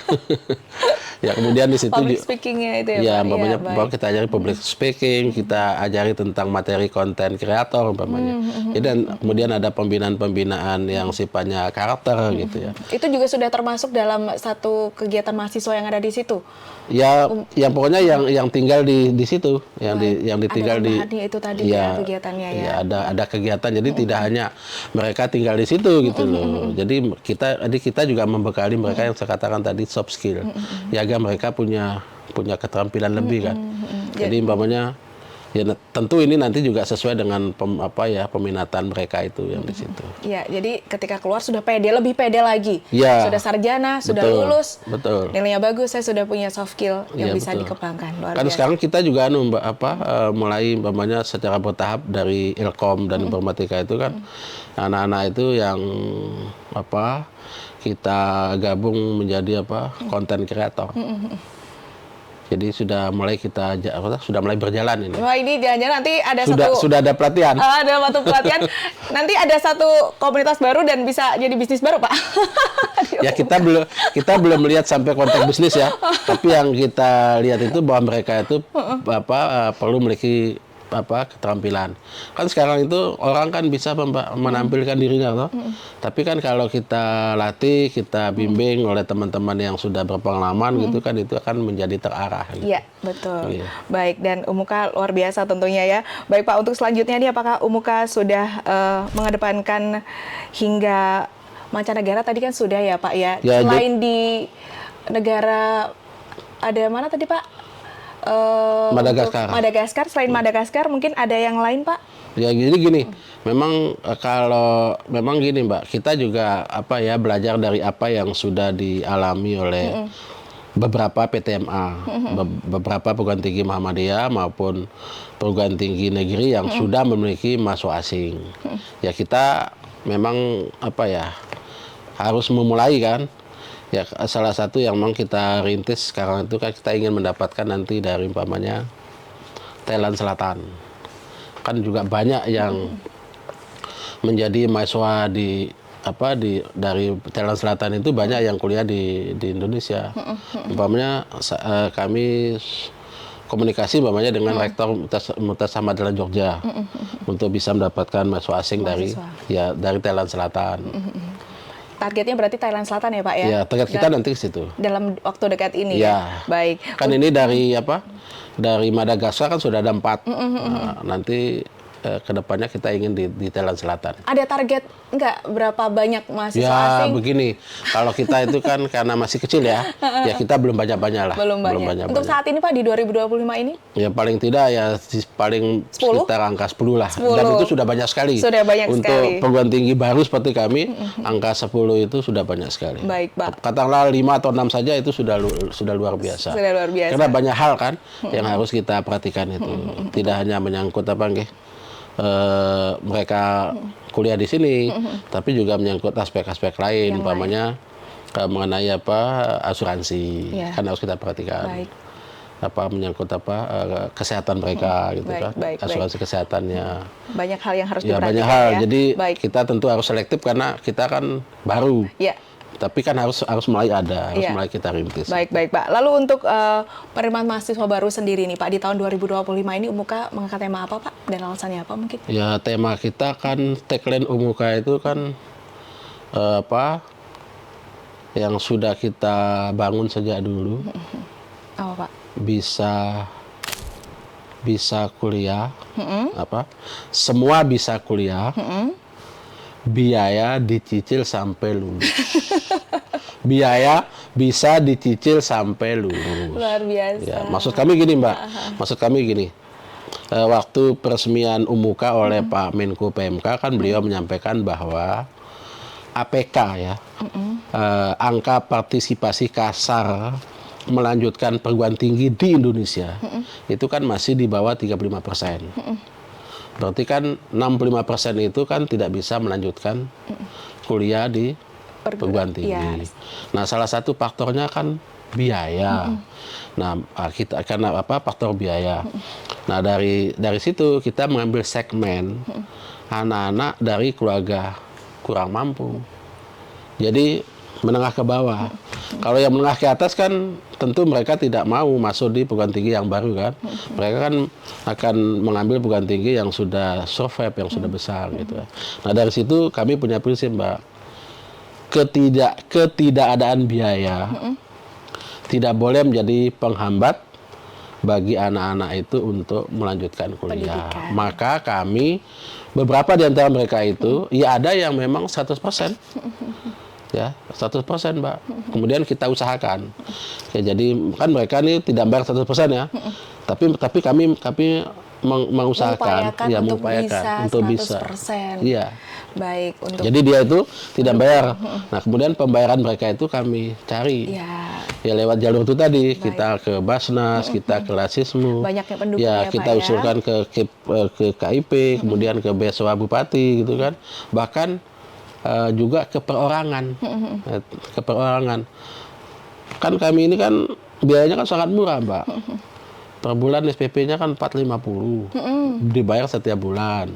Ya kemudian di situ Public speaking-nya itu ya, ya Pak? umpamanya Iya, bahwa baik. kita ajari public speaking, kita ajari tentang materi konten kreator umpamanya. Jadi dan kemudian ada pembinaan-pembinaan yang sifatnya karakter gitu ya. Itu juga sudah termasuk dalam satu kegiatan mahasiswa yang ada di situ. Ya, yang pokoknya yang tinggal di situ, yang ditinggal Ada tambahannya itu tadi ya, kegiatannya ya. Ya ada kegiatan. Jadi tidak hanya mereka tinggal di situ gitu loh. Jadi kita juga membekali mereka yang saya katakan tadi soft skill. Ya agar mereka punya keterampilan lebih kan. Jadi umpamanya ya tentu ini nanti juga sesuai dengan peminatan mereka itu yang di situ. Ya, jadi ketika keluar sudah pede, lebih pede lagi. Ya, sudah sarjana, sudah betul, lulus. betul. Nilainya bagus, saya sudah punya soft skill yang Ya, bisa betul. dikembangkan. Luar Kan biasa. sekarang kita juga mulai umpamanya secara bertahap dari Ilkom dan informatika itu kan anak-anak itu yang kita gabung menjadi konten kreator. Jadi sudah mulai sudah mulai berjalan ini. Wah, ini jangan-jangan nanti ada Sudah ada pelatihan. ada satu pelatihan. Nanti ada satu komunitas baru dan bisa jadi bisnis baru, Pak. Ya kita belum melihat sampai konteks bisnis ya. Tapi yang kita lihat itu bahwa mereka itu perlu memiliki keterampilan. Kan sekarang itu orang kan bisa menampilkan dirinya toh. Tapi kan kalau kita latih, kita bimbing oleh teman-teman yang sudah berpengalaman gitu kan, itu akan menjadi terarah gitu. Iya, betul. Iya. Baik, dan Umuka luar biasa tentunya ya. Baik Pak, untuk selanjutnya nih apakah Umuka sudah mengedepankan hingga mancanegara tadi kan sudah ya Pak ya? Ya, selain di negara ada mana tadi Pak? Madagaskar. Madagaskar, selain Madagaskar mungkin ada yang lain Pak? Ya jadi gini, memang kalau memang gini Mbak, kita juga belajar dari apa yang sudah dialami oleh beberapa PTMA, beberapa perguruan tinggi Muhammadiyah maupun perguruan tinggi negeri yang sudah memiliki mahasiswa asing. Ya kita memang harus memulai kan. Ya salah satu yang memang kita rintis sekarang itu kan kita ingin mendapatkan nanti dari umpamanya Thailand Selatan. Kan juga banyak yang menjadi mahasiswa dari Thailand Selatan itu banyak yang kuliah di Indonesia. Umpamanya kami komunikasi umpamanya dengan Rektor Universitas Ahmad Dahlan Jogja untuk bisa mendapatkan mahasiswa asing dari Thailand Selatan. Targetnya berarti Thailand Selatan ya Pak ya? Ya, target kita nanti ke situ. Dalam waktu dekat ini Ya. Baik. Kan ini dari dari Madagaskar kan sudah ada 4. Nah, nanti kedepannya kita ingin di Thailand Selatan. Ada target nggak berapa banyak mahasiswa Ya asing? begini, kalau kita itu kan karena masih kecil ya kita belum banyak-banyak lah. Belum banyak. Untuk saat ini Pak di 2025 ini? Ya paling tidak ya paling 10? sekitar angka 10 lah. 10. Dan itu sudah banyak sekali. Sudah banyak Untuk sekali. perguruan tinggi baru seperti kami, angka 10 itu sudah banyak sekali. Baik Pak. Katakanlah 5 atau 6 saja itu sudah luar biasa. Sudah luar biasa. Karena banyak hal kan yang harus kita perhatikan itu. Tidak hanya menyangkut mereka kuliah di sini, tapi juga menyangkut aspek-aspek lain, umpamanya mengenai asuransi, Ya. kan harus kita perhatikan. Baik. Menyangkut kesehatan mereka gitu Baik, kan, baik, asuransi kesehatannya. Banyak hal yang harus Ya diperhatikan banyak hal. ya. Jadi Baik. kita tentu harus selektif karena kita kan baru. Ya. Tapi kan harus mulai harus Iya. mulai kita rintis. Baik Pak. Lalu untuk penerimaan mahasiswa baru sendiri nih Pak di tahun 2025 ini Umuka mengangkat tema apa Pak dan alasannya apa mungkin? Ya tema kita kan tagline Umuka itu kan yang sudah kita bangun sejak dulu. Apa Pak? Bisa kuliah, semua bisa kuliah, biaya dicicil sampai lulus. Biaya bisa dicicil sampai lulus. Luar biasa. Ya, maksud kami gini Mbak, maksud kami gini. Waktu peresmian Umuka oleh Pak Menko PMK kan beliau menyampaikan bahwa APK ya, angka partisipasi kasar melanjutkan perguruan tinggi di Indonesia itu kan masih di bawah 35%. Berarti kan 65% itu kan tidak bisa melanjutkan kuliah di perguruan tinggi. Iya. Nah, salah satu faktornya kan biaya. Nah, kita karena apa? Faktor biaya. Nah, dari situ kita mengambil segmen anak-anak dari keluarga kurang mampu. Jadi menengah ke bawah. Kalau yang menengah ke atas kan tentu mereka tidak mau masuk di perguruan tinggi yang baru kan. Mereka kan akan mengambil perguruan tinggi yang sudah survive, yang sudah besar gitu. Nah, dari situ kami punya prinsip, Mbak. Ketidakadaan biaya tidak boleh menjadi penghambat bagi anak-anak itu untuk melanjutkan kuliah. Pendidikan. Maka kami beberapa di antara mereka itu ya ada yang memang 100%. Ya, 100%, Mbak. Kemudian kita usahakan. Ya, jadi kan mereka ini tidak bayar 100% ya. Tapi kami mengusahakan ya, mengupayakan untuk bisa. Iya. Baik, untuk Jadi dia itu tidak bayar. Nah, kemudian pembayaran mereka itu kami cari. ya, Ya lewat jalur itu tadi, kita ke Basnas, kita ke Rasismu. banyaknya pendukung Ya, ya, kita Pak, usulkan ke KIP, kemudian ke Beasiswa Bupati gitu kan. Bahkan juga ke perorangan. Ke perorangan. Kan kami ini kan biayanya kan sangat murah, Mbak. Per bulan SPP-nya kan 450. Dibayar setiap bulan.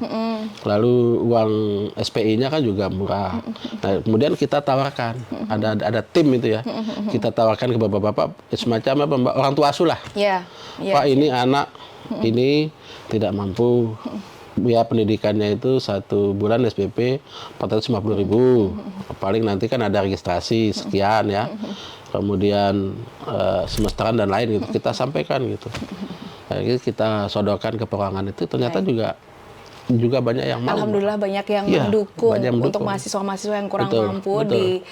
Lalu uang SPI-nya kan juga murah. Nah, kemudian kita tawarkan, ada tim itu ya. Kita tawarkan ke bapak-bapak semacam apa, Mbak, orang tua asuh lah. ya, Pak, ini anak ini tidak mampu. Ya, pendidikannya itu 1 bulan SPP 450.000. Paling nanti kan ada registrasi sekian ya. Kemudian semesteran dan lain gitu. Kita sampaikan gitu. Kita sodorkan ke perorangan itu ternyata juga banyak yang mau. Alhamdulillah banyak yang Iya, mendukung banyak yang untuk mendukung. mahasiswa-mahasiswa yang kurang Betul, mampu betul. di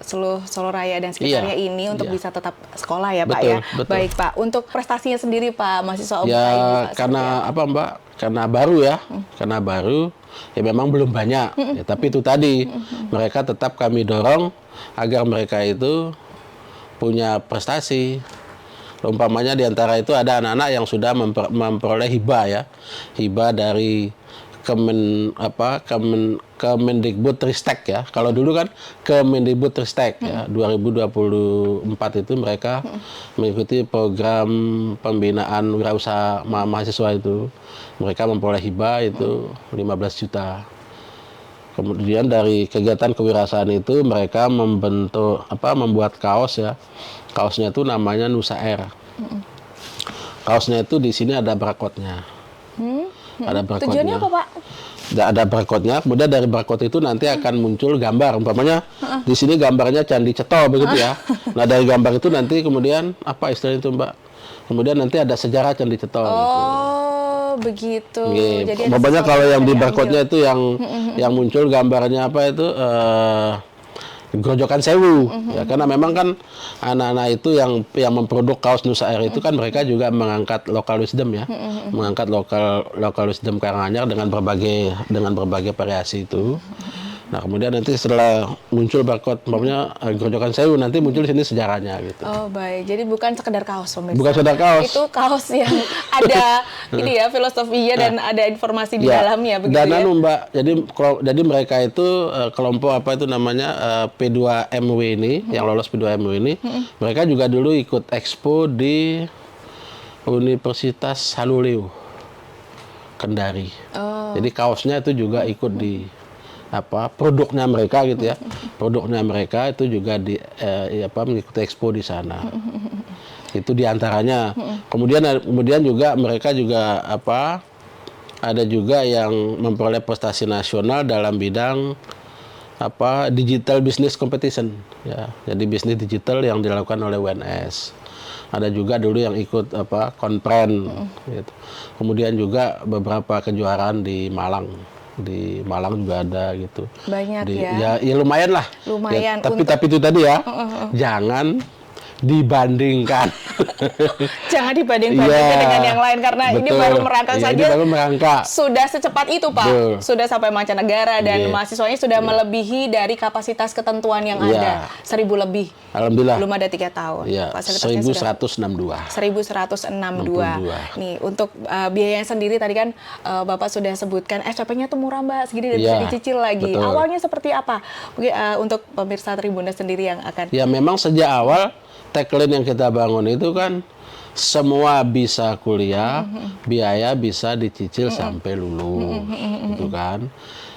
seluruh Solo Raya dan sekitarnya Iya, ini untuk iya. bisa tetap sekolah ya, Pak Betul, ya. betul. Baik, Pak. Untuk prestasinya sendiri, Pak, mahasiswa UMK Ya, ini, Pak, karena seperti apa, Mbak? Karena baru ya. Karena baru ya memang belum banyak. Ya, tapi itu tadi mereka tetap kami dorong agar mereka itu punya prestasi. Umpamanya di antara itu ada anak-anak yang sudah memperoleh hibah ya. Hibah dari Kemendikbudristek ya. Kalau dulu kan Kemendikbudristek ya. 2024 itu mereka mengikuti program pembinaan wirausaha mahasiswa itu. Mereka memperoleh hibah itu 15 juta. Kemudian dari kegiatan kewirausahaan itu mereka membuat kaos ya. Kaosnya itu namanya Nusa Air. Kaosnya itu di sini ada barcode-nya. Ada barcode-nya. tujuannya apa, Pak? Ada barcode-nya. Kemudian dari barcode itu nanti akan muncul gambar. Umpamanya di sini gambarnya Candi Ceto begitu ya. Nah, dari gambar itu nanti kemudian apa istilahnya itu, Mbak? Kemudian nanti ada sejarah Candi Ceto gitu. Oh, begitu. Iya, Jadi ada pokoknya sesuatu kalau yang di diambil. barcode-nya itu yang muncul gambarnya apa itu Grojogan Sewu ya, karena memang kan anak-anak itu yang memproduk kaos Nusa Air itu kan mereka juga mengangkat lokal wisdom ya, mengangkat lokal wisdom Karanganyar dengan berbagai variasi itu. Nah, kemudian nanti setelah muncul barcode umpamanya Grojogan Sewu, nanti muncul di sini sejarahnya gitu. Oh, baik. Jadi bukan sekedar kaos, pemirsa. Bukan sekedar kaos. Itu kaos yang ada ini ya filosofinya dan ada informasi di Ya, dalamnya begitu dan ya. anu, Mbak, jadi mereka itu kelompok apa itu namanya P2MW ini, yang lolos P2MW ini, mereka juga dulu ikut expo di Universitas Haluleu Kendari. Oh. Jadi kaosnya itu juga ikut di produknya mereka gitu ya. Produknya mereka itu juga mengikuti expo di sana. Itu diantaranya. Kemudian juga mereka juga ada juga yang memperoleh prestasi nasional dalam bidang digital business competition ya. Jadi bisnis digital yang dilakukan oleh UNS. Ada juga dulu yang ikut konpren gitu. Kemudian juga beberapa kejuaraan di Malang. Di Malang juga ada gitu. Banyak ya lumayan lah. Lumayan Ya, tapi itu tadi ya. Jangan dibandingkan. Jangan dibanding-bandingkan dengan yang lain karena ini betul. baru merangkak Iya, saja. ini baru merangkak. Sudah secepat itu, Pak. Betul. Sudah sampai mancanegara dan Iya. mahasiswanya sudah melebihi dari kapasitas ketentuan yang Iya. ada. 1.000 lebih. Alhamdulillah. Belum ada 3 tahun. Iya, Fasilitasnya 1162. 1162. Nih, untuk biayanya sendiri tadi kan Bapak sudah sebutkan SPP-nya tuh murah, Mbak, segini dan bisa Iya, dicicil lagi. betul. Awalnya seperti apa? Mungkin untuk pemirsa Tribunda sendiri yang akan Ya memang sejak awal tagline yang kita bangun itu kan semua bisa kuliah, biaya bisa dicicil sampai lulus, gitu kan.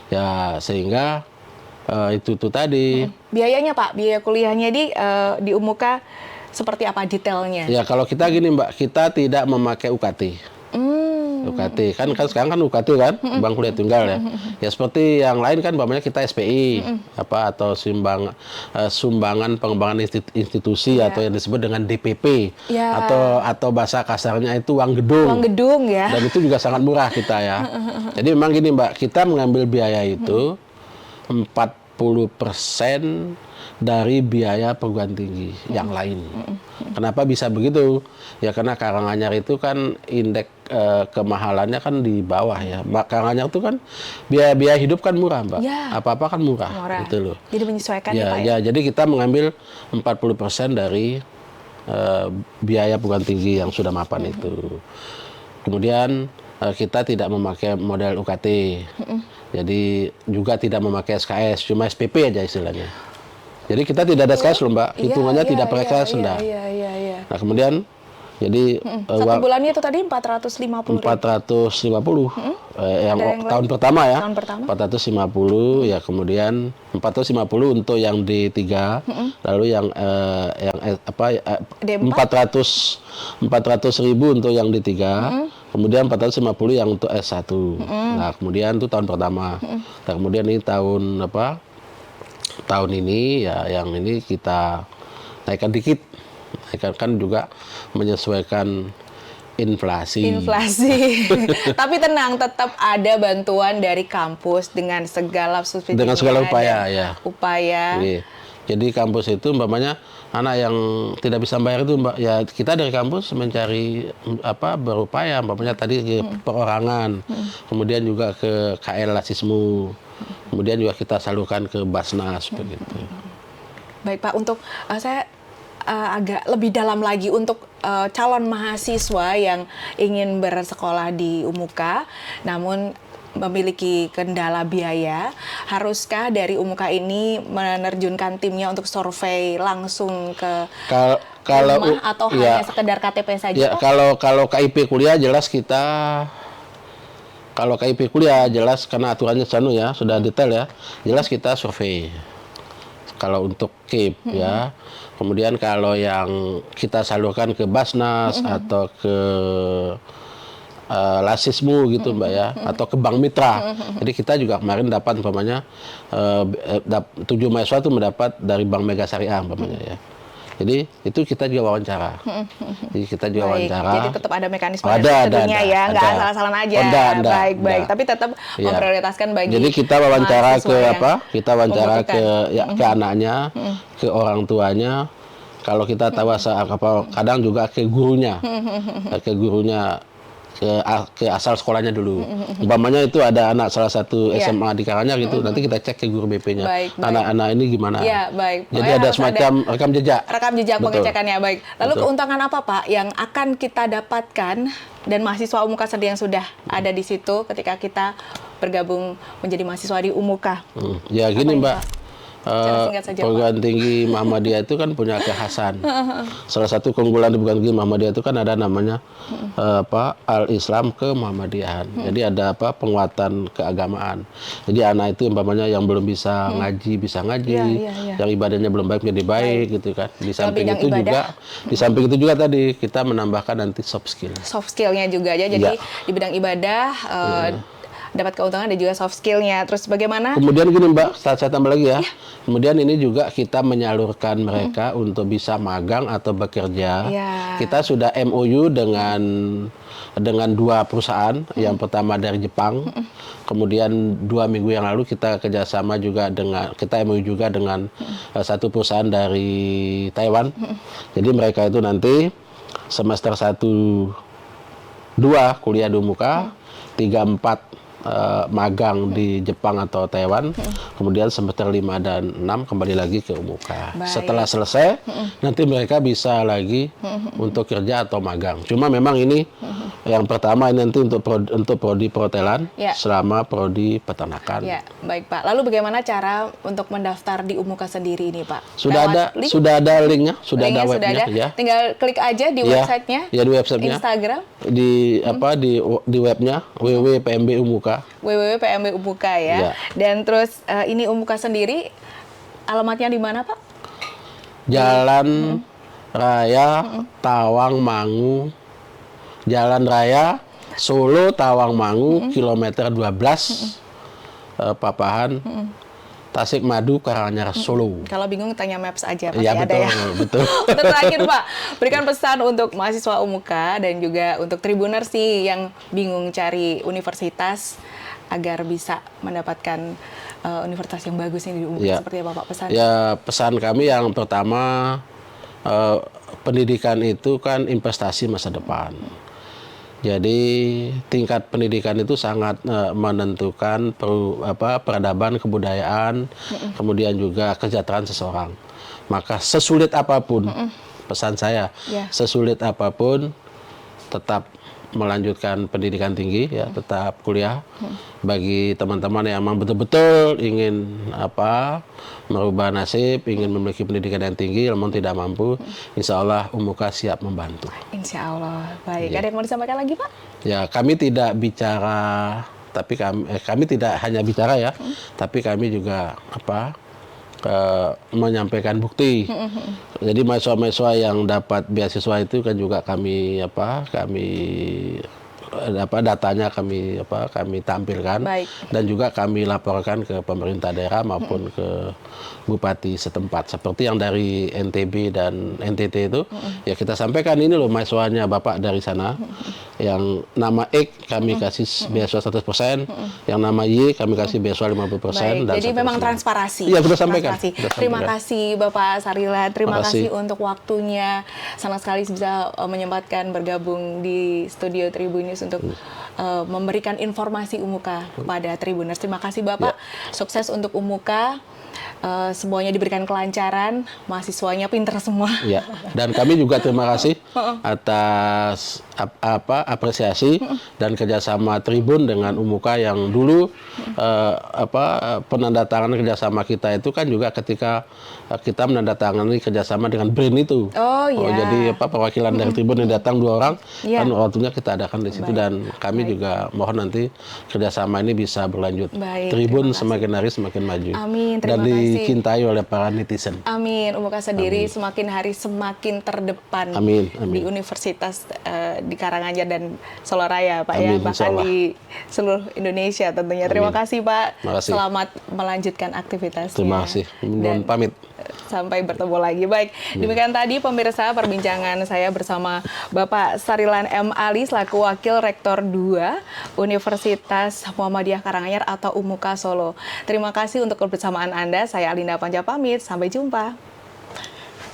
Ya sehingga itu tuh tadi. biayanya, Pak, biaya kuliahnya di UMUKA seperti apa detailnya? Ya kalau kita gini Mbak, kita tidak memakai UKT. UKT kan sekarang kan UKT kan, Bank Kuliah Tunggal ya. Ya seperti yang lain kan umpamanya kita SPI atau sumbangan pengembangan institusi atau yang disebut dengan DPP Ya. atau bahasa kasarnya itu uang gedung. Uang gedung ya. Dan itu juga sangat murah kita ya. Jadi memang gini Mbak, kita mengambil biaya itu 40% dari biaya perguruan tinggi yang lain. Kenapa bisa begitu? Ya karena Karanganyar itu kan indeks kemahalannya kan di bawah ya. Karanganyar itu kan biaya hidup kan murah Mbak. Ya. Apa-apa kan murah. Murah. Gitu loh. Jadi menyesuaikan Ya, Pak ya, jadi kita mengambil 40% dari biaya perguruan tinggi yang sudah mapan itu. Kemudian kita tidak memakai model UKT. Jadi juga tidak memakai SKS, cuma SPP aja istilahnya. Jadi kita tidak ada SKS loh Mbak, hitungannya tidak pakai SKS sudah. Iya. Nah kemudian jadi Satu bulannya itu tadi 450. 450 yang tahun pertama ya. Tahun pertama. 450 ya, kemudian 450 untuk yang D3, lalu yang D4? 400.000 untuk yang D3, kemudian 450 yang untuk S1. Nah, kemudian itu tahun pertama. Nah, kemudian ini tahun tahun ini ya yang ini kita naikkan dikit. Naikkan kan juga menyesuaikan inflasi. Tapi tenang, tetap ada bantuan dari kampus dengan segala subsidi. Dengan segala upaya ya. Upaya. Iya. Jadi kampus itu umpamanya anak yang tidak bisa bayar itu Mbak, ya kita dari kampus mencari berupaya umpamanya tadi ke perorangan, kemudian juga ke KL Lasismu, kemudian juga kita salurkan ke Basnas begitu. Baik Pak, untuk saya agak lebih dalam lagi untuk calon mahasiswa yang ingin bersekolah di UMUKA, namun memiliki kendala biaya, haruskah dari UMUKA ini menerjunkan timnya untuk survei langsung ke rumah atau hanya sekedar KTP saja? Ya, kalau KIP kuliah jelas kita, kalau KIP kuliah jelas karena aturannya sudah detail ya, jelas kita survei. Kalau untuk KIP ya. Kemudian kalau yang kita salurkan ke Basnas atau ke Lasismu gitu Mbak ya, atau ke Bank Mitra. Jadi kita juga kemarin dapat umpamanya 7 mahasiswa itu mendapat dari Bank Mega Syariah umpamanya ya. Jadi itu kita juga wawancara. Jadi kita juga wawancara. Jadi tetap ada mekanisme tentunya ya, nggak asal-asalan aja. Baik. Tapi tetap memprioritaskan bagi. Jadi kita wawancara ke Kita wawancara ke anaknya, ke orang tuanya. Kalau kita tahu kadang juga ke gurunya, ke asal sekolahnya dulu. Umpamanya itu ada anak salah satu SMA di Karanganyar gitu, nanti kita cek ke guru BP-nya. Anak-anak ini gimana? Iya, baik. Jadi ada semacam rekam jejak. Rekam jejak pengecekannya, baik. Lalu keuntungan apa Pak yang akan kita dapatkan dan mahasiswa UMUKA sendiri yang sudah ada di situ ketika kita bergabung menjadi mahasiswa di UMUKA? Ya gini Mbak. Perguruan tinggi Muhammadiyah itu kan punya kekhasan. Salah satu keunggulan di perguruan tinggi Muhammadiyah itu kan ada namanya Al-Islam ke Muhammadiyahan. Jadi ada penguatan keagamaan. Jadi anak itu umpamanya yang belum bisa ngaji bisa ngaji, yang ibadahnya belum baik menjadi baik gitu kan. Di samping itu juga tadi kita menambahkan nanti soft skill. Soft skillnya juga ya. Jadi di bidang ibadah dapat keuntungan dan juga soft skill-nya. Terus bagaimana? Kemudian gini Mbak, saya tambah lagi ya. Kemudian ini juga kita menyalurkan mereka untuk bisa magang atau bekerja. Kita sudah MOU dengan 2 perusahaan. Yang pertama dari Jepang. Kemudian 2 minggu yang lalu kita kerjasama juga kita MOU juga dengan satu perusahaan dari Taiwan. Jadi mereka itu nanti semester 1-2 kuliah di Umuka, 3-4 magang di Jepang atau Taiwan, kemudian semester 5 dan 6 kembali lagi ke Umuka. Setelah selesai, nanti mereka bisa lagi untuk kerja atau magang. Cuma memang ini yang pertama ini nanti untuk prodi perhotelan, selama prodi peternakan. Ya, baik Pak. Lalu bagaimana cara untuk mendaftar di Umuka sendiri ini Pak? Sudah ada linknya, sudah ada webnya. Ya. Tinggal klik aja di websitenya. Ya, di websitenya. Instagram. Di webnya www.pmb Umuka. www.pmb Umuka ya. Dan terus ini Umuka sendiri alamatnya di mana Pak? Jalan Raya Tawangmangu, Jalan Raya Solo Tawangmangu, kilometer 12, Papahan, Tasikmadu, Karanganyar, Solo. Kalau bingung tanya Maps aja, pasti ya, ada betul, ya. Betul. Untuk terakhir Pak, berikan pesan untuk mahasiswa Umuka dan juga untuk Tribuners sih yang bingung cari universitas agar bisa mendapatkan universitas yang bagus ini di Umuka. Seperti apa Pak pesan? Ya, pesan kami yang pertama, pendidikan itu kan investasi masa depan. Jadi tingkat pendidikan itu sangat menentukan peradaban, kebudayaan, kemudian juga kesejahteraan seseorang. Maka sesulit apapun, pesan saya, sesulit apapun tetap melanjutkan pendidikan tinggi, ya, tetap kuliah. Bagi teman-teman yang memang betul-betul ingin merubah nasib, ingin memiliki pendidikan yang tinggi, namun tidak mampu, insya Allah Umuka siap membantu. Insya Allah. Baik. Ada yang mau disampaikan lagi Pak? Ya, kami tidak bicara, tapi kami tidak hanya bicara ya, tapi kami juga menyampaikan bukti. Jadi mahasiswa-mahasiswa yang dapat beasiswa itu kan juga kami datanya kami tampilkan. Baik. Dan juga kami laporkan ke pemerintah daerah maupun ke bupati setempat, seperti yang dari NTB dan NTT itu. Ya kita sampaikan, ini loh mahasiswanya Bapak dari sana, yang nama X kami kasih beasiswa 100%, yang nama Y kami kasih beasiswa 50%. Baik, jadi memang transparansi. Iya, sudah sampaikan. Terima kasih Bapak Sarilan, terima kasih untuk waktunya. Senang sekali bisa menyempatkan bergabung di studio Tribunnews untuk memberikan informasi Umuka kepada Tribuners. Terima kasih Bapak. Sukses untuk Umuka. Semuanya diberikan kelancaran, mahasiswanya pinter semua. Ya, dan kami juga terima kasih atas apresiasi dan kerjasama Tribun dengan Umuka yang dulu penandatanganan kerjasama kita itu kan juga ketika kita menandatangani kerjasama dengan BRIN itu. Jadi perwakilan dari Tribun yang datang 2 orang, kan waktunya kita adakan di situ. Dan kami juga mohon nanti kerjasama ini bisa berlanjut. Tribun semakin hari semakin maju. Amin. Dan dicintai oleh para netizen. Amin. Umuka sendiri semakin hari semakin terdepan. Amin. Di universitas di Karanganyar dan Soloraya Pak. Amin, ya, bahkan di seluruh Indonesia tentunya. Terima kasih Pak. Selamat melanjutkan aktivitasnya. Terima kasih. Dan pamit. Sampai bertemu lagi. Baik, demikian tadi pemirsa perbincangan saya bersama Bapak Sarilan M. Ali selaku Wakil Rektor 2 Universitas Muhammadiyah Karanganyar atau Umuka Solo. Terima kasih untuk kebersamaan Anda. Saya Alinda Panja pamit. Sampai jumpa.